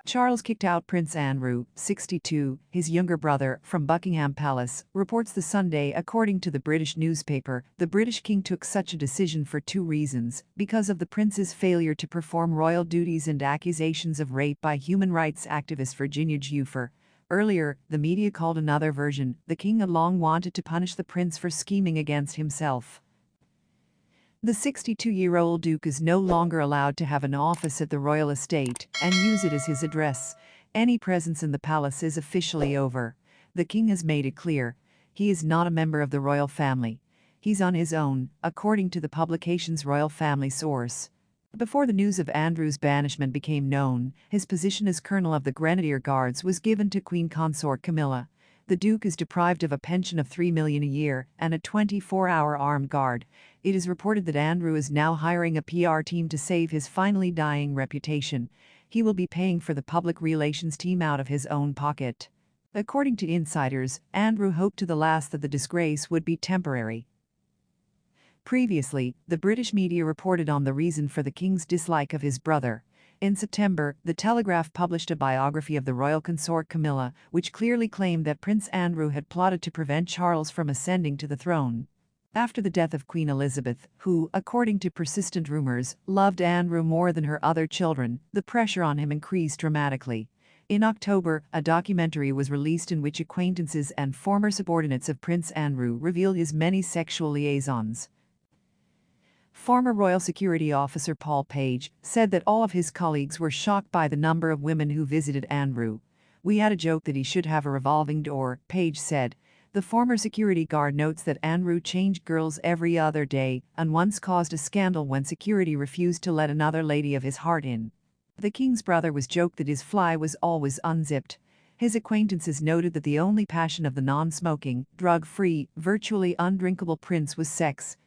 Charles kicked out Prince Andrew, 62, his younger brother, from Buckingham Palace, reports The Sunday. According to the British newspaper, the British king took such a decision for two reasons: because of the prince's failure to perform royal duties and accusations of rape by human rights activist Virginia Giuffre. Earlier, the media called another version: the king had long wanted to punish the prince for scheming against himself. The 62-year-old Duke is no longer allowed to have an office at the royal estate and use it as his address. Any presence in the palace is officially over. The king has made it clear he is not a member of the royal family. He's on his own, according to the publication's royal family source. Before the news of Andrew's banishment became known, his position as Colonel of the Grenadier Guards was given to Queen Consort Camilla. The Duke is deprived of a pension of $3 million a year and a 24-hour armed guard. It is reported that Andrew is now hiring a PR team to save his finally dying reputation. He will be paying for the public relations team out of his own pocket. According to insiders, Andrew hoped to the last that the disgrace would be temporary. Previously, the British media reported on the reason for the king's dislike of his brother. In September, The Telegraph published a biography of the royal consort Camilla, which clearly claimed that Prince Andrew had plotted to prevent Charles from ascending to the throne. After the death of Queen Elizabeth, who, according to persistent rumors, loved Andrew more than her other children, the pressure on him increased dramatically. In October, a documentary was released in which acquaintances and former subordinates of Prince Andrew revealed his many sexual liaisons. Former Royal Security Officer Paul Page said that all of his colleagues were shocked by the number of women who visited Andrew. "We had a joke that he should have a revolving door," Page said. The former security guard notes that Andrew changed girls every other day and once caused a scandal when security refused to let another lady of his heart in. The king's brother was joked that his fly was always unzipped. His acquaintances noted that the only passion of the non-smoking, drug-free, virtually undrinkable prince was sex.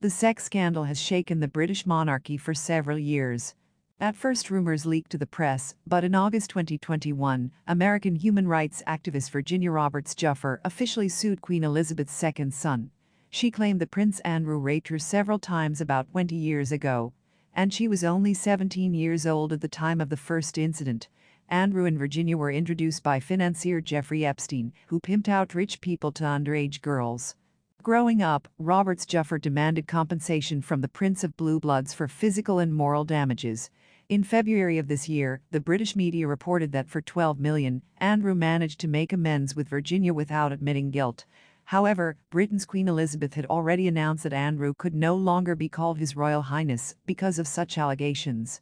The sex scandal has shaken the British monarchy for several years. At first, rumors leaked to the press, but in August 2021, American human rights activist Virginia Giuffre officially sued Queen Elizabeth's second son. She claimed that Prince Andrew raped her several times about 20 years ago, and she was only 17 years old at the time of the first incident. Andrew and Virginia were introduced by financier Jeffrey Epstein, who pimped out rich people to underage girls. Growing up, Giuffre demanded compensation from the Prince of Blue Bloods for physical and moral damages. In February of this year, the British media reported that for $12 million, Andrew managed to make amends with Virginia without admitting guilt. However, Britain's Queen Elizabeth had already announced that Andrew could no longer be called His Royal Highness because of such allegations.